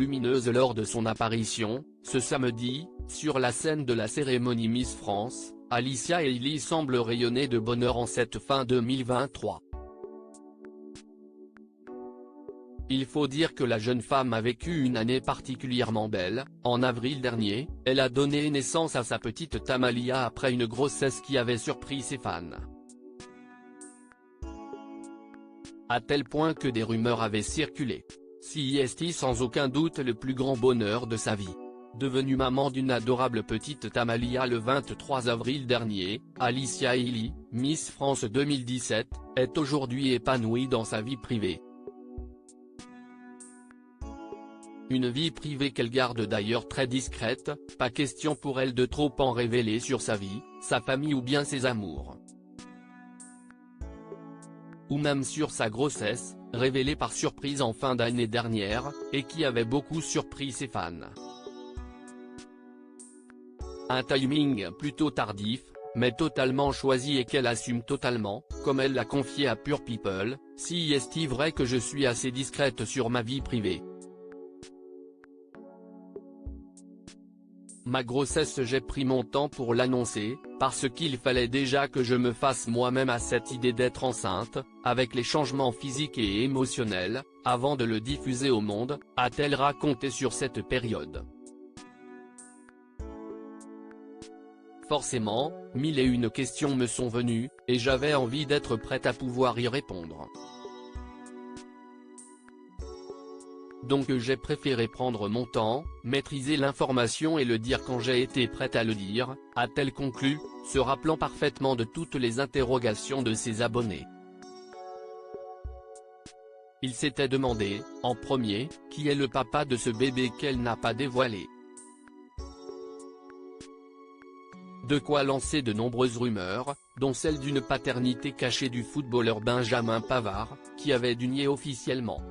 lumineuse lors de son apparition, ce samedi, sur la scène de la cérémonie Miss France. Alicia Eily semble rayonner de bonheur en cette fin 2023. Il faut dire que la jeune femme a vécu une année particulièrement belle. En avril dernier, elle a donné naissance à sa petite Tamalia après une grossesse qui avait surpris ses fans. À tel point que des rumeurs avaient circulé. CIST sans aucun doute le plus grand bonheur de sa vie. Devenue maman d'une adorable petite Tamalia le 23 avril dernier, Alicia Eily, Miss France 2017, est aujourd'hui épanouie dans sa vie privée. Une vie privée qu'elle garde d'ailleurs très discrète, pas question pour elle de trop en révéler sur sa vie, sa famille ou bien ses amours. Ou même sur sa grossesse, révélée par surprise en fin d'année dernière, et qui avait beaucoup surpris ses fans. Un timing plutôt tardif, mais totalement choisi et qu'elle assume totalement, comme elle l'a confié à Pure People. Si est-il vrai que je suis assez discrète sur ma vie privée. Ma grossesse j'ai pris mon temps pour l'annoncer, parce qu'il fallait déjà que je me fasse moi-même à cette idée d'être enceinte, avec les changements physiques et émotionnels, avant de le diffuser au monde, a-t-elle raconté sur cette période. Forcément, mille et une questions me sont venues, et j'avais envie d'être prête à pouvoir y répondre. Donc j'ai préféré prendre mon temps, maîtriser l'information et le dire quand j'ai été prête à le dire, a-t-elle conclu, se rappelant parfaitement de toutes les interrogations de ses abonnés. Il s'était demandé, en premier, qui est le papa de ce bébé qu'elle n'a pas dévoilé. De quoi lancer de nombreuses rumeurs, dont celle d'une paternité cachée du footballeur Benjamin Pavard, qui avait dû nier officiellement.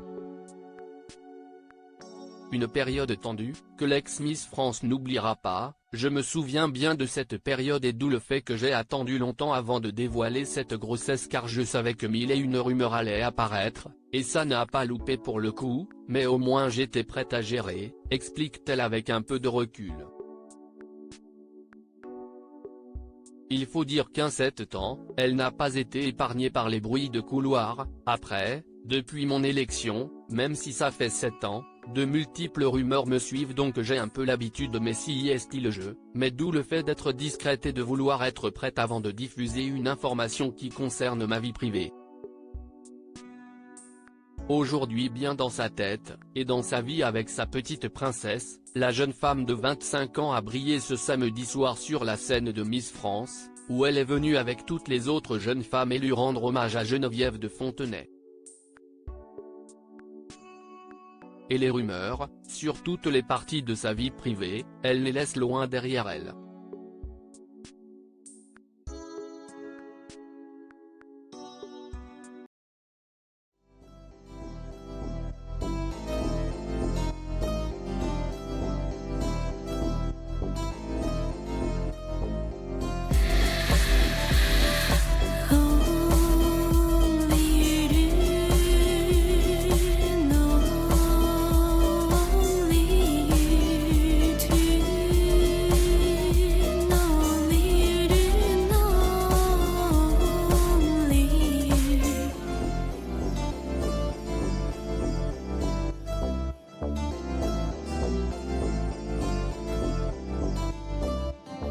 Une période tendue, que l'ex-Miss France n'oubliera pas. Je me souviens bien de cette période et d'où le fait que j'ai attendu longtemps avant de dévoiler cette grossesse car je savais que mille et une rumeurs allaient apparaître, et ça n'a pas loupé pour le coup, mais au moins j'étais prête à gérer, explique-t-elle avec un peu de recul. Il faut dire qu'en 7 ans, elle n'a pas été épargnée par les bruits de couloir. Après, depuis mon élection, même si ça fait 7 ans, de multiples rumeurs me suivent donc j'ai un peu l'habitude mais si est-il le jeu, mais d'où le fait d'être discrète et de vouloir être prête avant de diffuser une information qui concerne ma vie privée. Aujourd'hui bien dans sa tête, et dans sa vie avec sa petite princesse, la jeune femme de 25 ans a brillé ce samedi soir sur la scène de Miss France, où elle est venue avec toutes les autres jeunes femmes élues rendre hommage à Geneviève de Fontenay. Et les rumeurs, sur toutes les parties de sa vie privée, elle les laisse loin derrière elle.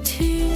To